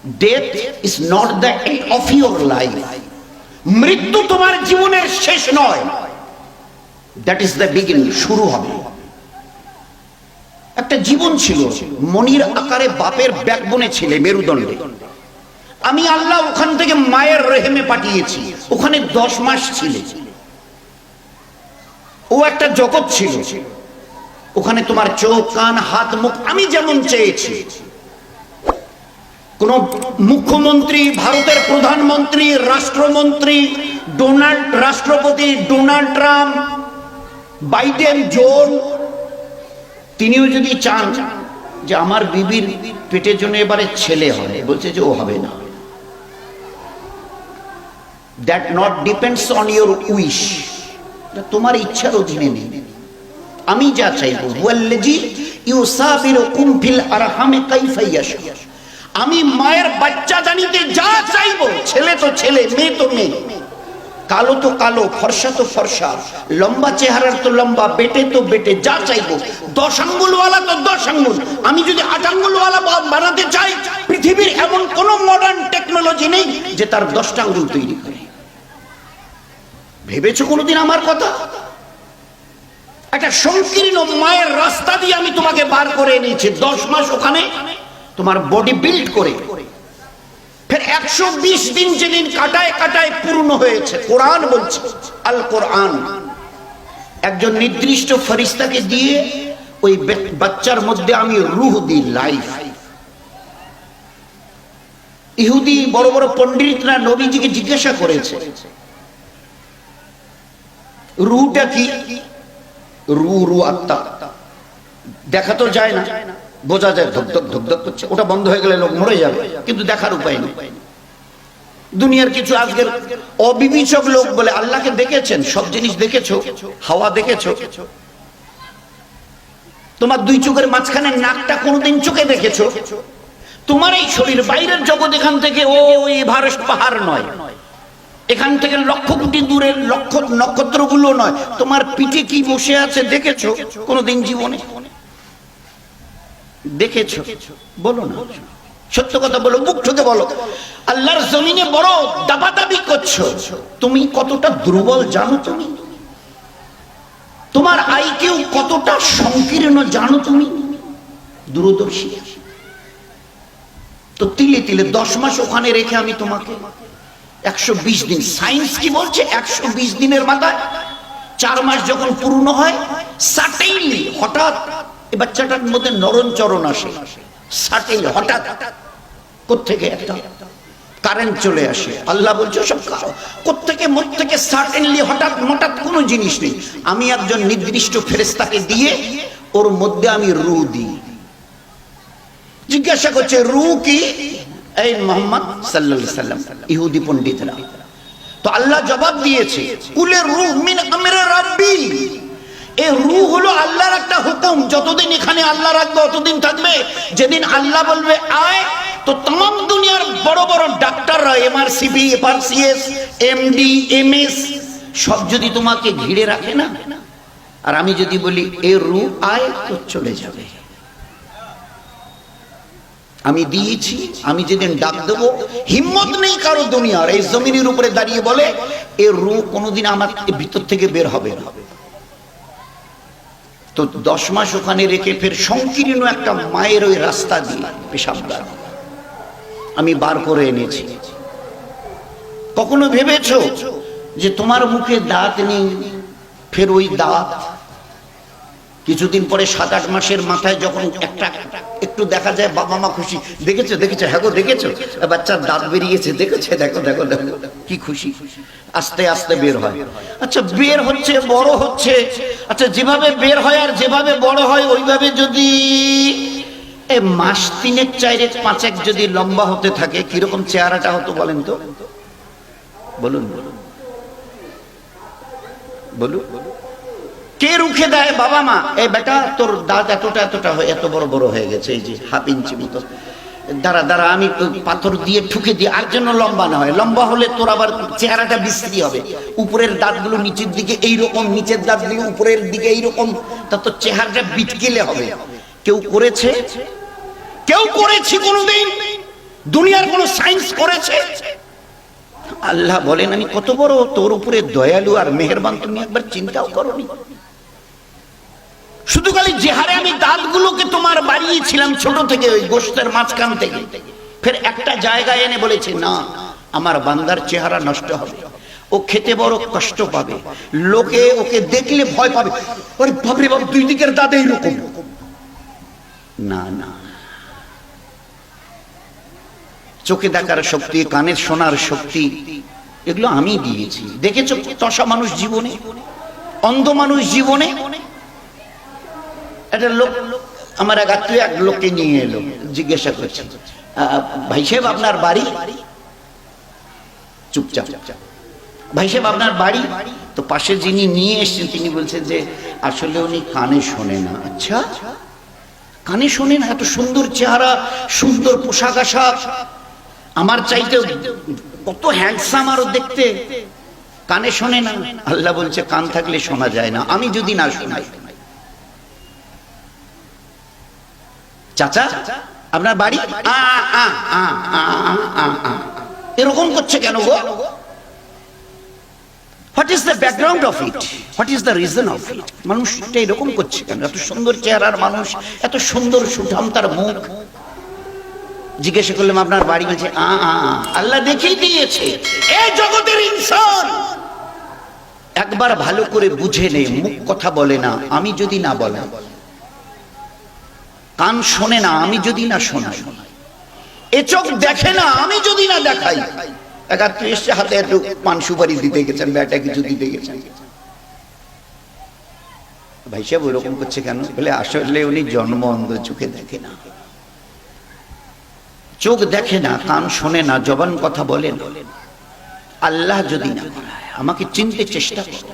Death is not the end of your life. মৃত্যু তোমার জীবনের শেষ নয়, that is the beginning, শুরু হবে। একটা জীবন ছিল, মনির আকারে বাপের ব্যাকবোনে ছিলে, মেরুদণ্ডে। আমি আল্লাহ ওখান থেকে মায়ের রেহেমে পাঠিয়েছি, ওখানে 10 মাস ছিলে। ও একটা জগৎ ছিল, ওখানে তোমার চোখ, কান, হাত, মুখ আমি যেমন চেয়েছি। কোন মুখ্যমন্ত্রী, ভারতের প্রধানমন্ত্রী, রাষ্ট্রমন্ত্রী, রাষ্ট্রপতি ডোনাল্ড ট্রাম্প, বাইডেন, জোন, তিনিও যদি চান যে আমার বিবির পেটের জন্য এবারে ছেলে হয়, বলছে যে ও হবে না। That not depends on your wish, তোমার ইচ্ছার অধীনে নেই। আমি যা চাইবো, ওয়াল্লাযী ইউসাবিরুকুম ফিল আরহামে কাইফা ইয়াশা, আমি মায়ের বাচ্চা জানিতে যা চাইবো, ছেলে তো ছেলে, মেয়ে তো মেয়ে, কালো তো কালো, ফর্সা তো ফর্সা, লম্বা চেহারার তো লম্বা, বেটে তো বেটে, যা চাইবো। 10 আঙ্গুলওয়ালা তো 10 আঙ্গুল। আমি যদি 8 আঙ্গুলওয়ালা বানাতে চাই, পৃথিবীর এমন কোন মডার্ন টেকনোলজি নেই যে তার 10টা আঙ্গুল তৈরি করে। ভেবেছো কোনোদিন আমার কথা? একটা সংকীর্ণ মায়ের রাস্তা দিয়ে আমি তোমাকে বার করে এনেছি, 10 মাস ওখানে তোমার বডি বিল্ড করে, ফের 120 দিন যেদিন কাটায় কাটায় পূর্ণ হয়েছে। কোরআন বলছে, আল কোরআন, একজন নির্দিষ্ট ফেরেশতাকে দিয়ে ওই বাচ্চার মধ্যে আমি রূহ দিই, লাইফ। ইহুদি বড় বড় পণ্ডিতরা নবীজিকে জিজ্ঞাসা করেছে, রূহটা কি? রূহ আত্মা, দেখা তো যায় না, বোঝা যায় ধকধক ধকধক করছে, ওটা বন্ধ হয়ে গেলে লোক মরে যাবে, কিন্তু দেখার উপায় নেই। দুনিয়ার কিছু আজকের অবিবেচক লোক বলে আল্লাহকে দেখেছেন, সব জিনিস দেখেছো, হাওয়া দেখেছো, তোমার 2 চোখের মাঝখানে নাকটা কোনোদিন চোখে দেখেছো? তোমার এই শরীর বাইরের জগৎ এখান থেকে ওই এভারেস্ট পাহাড় নয়, এখান থেকে লক্ষ কোটি দূরের লক্ষ নক্ষত্রগুলো নয়। তোমার পিঠে কি বসে আছে দেখেছো কোনোদিন জীবনে? দেখেছো? বলো না, সত্য কথা বলো, মুখ ঠুকে বলো। আল্লাহর জমিনে বড় দাবাদাবি করছো, তুমি কতটা দুর্বল জানো? তুমি তোমার আইকিউ কতটা সংকীর্ণ জানো? তুমি দূরদর্শী। তো তিলে তিলে 10 মাস ওখানে রেখে আমি তোমাকে 120 দিন, সায়েন্স কি বলছে 120 দিনের মাথায় 4 মাস যখন পূর্ণ হয়, সাডেনলি হঠাৎ এই বাচ্চাটার মধ্যে নরণচরণ আসে। সাডেনলি হঠাৎ কোত্থেকে একটা কারেন্ট চলে আসে। আল্লাহ বলছে সব কোত্থেকে থেকে সাডেনলি হঠাৎ হঠাৎ কোনো জিনিস নেই। আমি একজন নির্দিষ্ট ফেরেশতাকে দিয়ে ওর মধ্যে আমি রূহ দিই। জিজ্ঞাসা করছে রূহ কি? এই মুহাম্মদ সাল্লাল্লাহু আলাইহি সাল্লাম, ইহুদি পণ্ডিতরা। তো আল্লাহ জবাব দিয়েছে, কুলে রূহ মিন আমরি রাব্বি, এই রূহ হলো আল্লাহর একটা হুকুম। যতদিন এখানে আল্লাহ রাখবে ততদিন থাকবে। যেদিন আল্লাহ বলবে আয়, তো तमाम দুনিয়ার বড় বড় ডাক্তাররা, এমআরসিপি, এফআরসিএস, এমডি, এমএস সব যদি তোমাকে ঘিরে রাখে না, আর আমি যদি বলি এই রূহ আয়, তো চলে যাবে। আমি দিয়েছি, আমি যেদিন ডাক দেবো, হিম্মত নেই কারো দুনিয়ার এই জমিনের উপরে দাঁড়িয়ে বলে এই রূহ কোনোদিন আমার ভিতর থেকে বের হবে না। তো 10 মাস ওখানে রেখে ফের সংকীর্ণ একটা মায়ের ওই রাস্তা দিয়ে পেশাবদার আমি বার করে এনেছি। কখনো ভেবেছো যে তোমার মুখে দাঁত নেই, ফের ওই দাঁত কিছুদিন পরে 7-8 মাসের মাথায় যখন একটা একটু দেখা যায়, বাবা মা খুশি, দেখেছো দেখেছো, হ্যাঁ গো দেখেছো বাচ্চার দাঁত বেরিয়েছে, দেখেছো, দেখো দেখো দেখো, কি খুশি। আস্তে আস্তে বের হয়। আচ্ছা বের হচ্ছে, বড় হচ্ছে। আচ্ছা যেভাবে বের হয় আর যেভাবে বড় হয়, ওইভাবে যদি মাস 3-4-5 যদি লম্বা হতে থাকে, কিরকম চেহারাটা হতো বলেন তো? বলুন বলুন বলুন। কে রুখে দেয়? বাবা মা। এই বেটা তোর দাঁত এতটা এতটা হয়ে এত বড় বড় হয়ে গেছে, এই যে 1/2 ইঞ্চি মতো, দাঁড়া দাঁড়া আমি পাথর দিয়ে ঠুকে দিই, আর জন্য লম্বা না হয়। লম্বা হলে তোর আবার চেহারাটা বিশ্রী হবে, উপরের দাঁতগুলো নিচের দিকে এইরকম, নিচের দাঁতগুলো উপরের দিকে এইরকম, তা তোর চেহারাটা বিটকেলে হবে। কেউ করেছে? কেউ করেছি কোনোদিন? দুনিয়ার কোন সায়েন্স করেছে? আল্লাহ বলেন আমি কত বড় তোর উপরে দয়ালু আর মেহেরবান, তুমি একবার চিন্তাও করোনি? শুধু খালি যে হারে আমি দাঁতগুলোকে তোমার বাড়িয়েছিলাম ছোট থেকে ওই গোশতের মাঝখান থেকে, ফের একটা জায়গায় এনে বলেছে না আমার বান্দার চেহারা নষ্ট হবে, ও খেতে বড় কষ্ট পাবে, লোকে ওকে দেখলে ভয় পাবে, আরে বাপরে বাপ দুই দিকের দাঁত এইরকম। না না, চোখে দেখার শক্তি, কানের শোনার শক্তি, এগুলো আমি দিয়েছি। দেখেছো তসা মানুষ জীবনে, অন্ধ মানুষ জীবনে? একটা লোক আমার এক আত্মীয় এক লোককে নিয়ে এলো, জিজ্ঞাসা করছে ভাই সাহেব আপনার বাড়ি? চুপচাপ, ভাই সাহেব আপনার বাড়ি? তো পাশে যিনি নিয়ে এসছেন তিনি বলছেন যে আসলে উনি কানে শোনে না। আচ্ছা, কানে শোনে না? এত সুন্দর চেহারা, সুন্দর পোশাক আশাক, আমার চাইতে কত হ্যান্ডসাম আরো দেখতে, কানে শোনে না? আল্লাহ বলছে কান থাকলে শোনা যায় না, আমি যদি না শোনাই। চাচা আপনার বাড়ি? এরকম করছে কেন গো? What is the background of it? What is the reason of it? মানুষটা এরকম করছে কেন? এত সুন্দর চেহারার মানুষ, এত সুন্দর সুঠাম তার মুখ। জিজ্ঞাসা করলাম আপনার বাড়ি? বলছে আল্লাহ দেখিয়ে দিয়েছে এই জগতের ইনসান একবার ভালো করে বুঝে নে, মুখ কথা বলে না আমি যদি না বলা, কান শোনে না আমি যদি না শোনাই, এ চোখ দেখে না আমি যদি না দেখাই। একাত্তর এসছে, হাতে একটু পান সুপারি দিতে গেছেন, ব্যাটা কিছু দিতে গেছেন। ভাই সাহেব ওইরকম করছে কেন? বলে আসলে উনি জন্ম অন্ধ, চোখে দেখে না, চোখ দেখে না, কান শোনে না, জবান কথা বলে না। আল্লাহ যদি না করায়, আমাকে চিনতে চেষ্টা করো।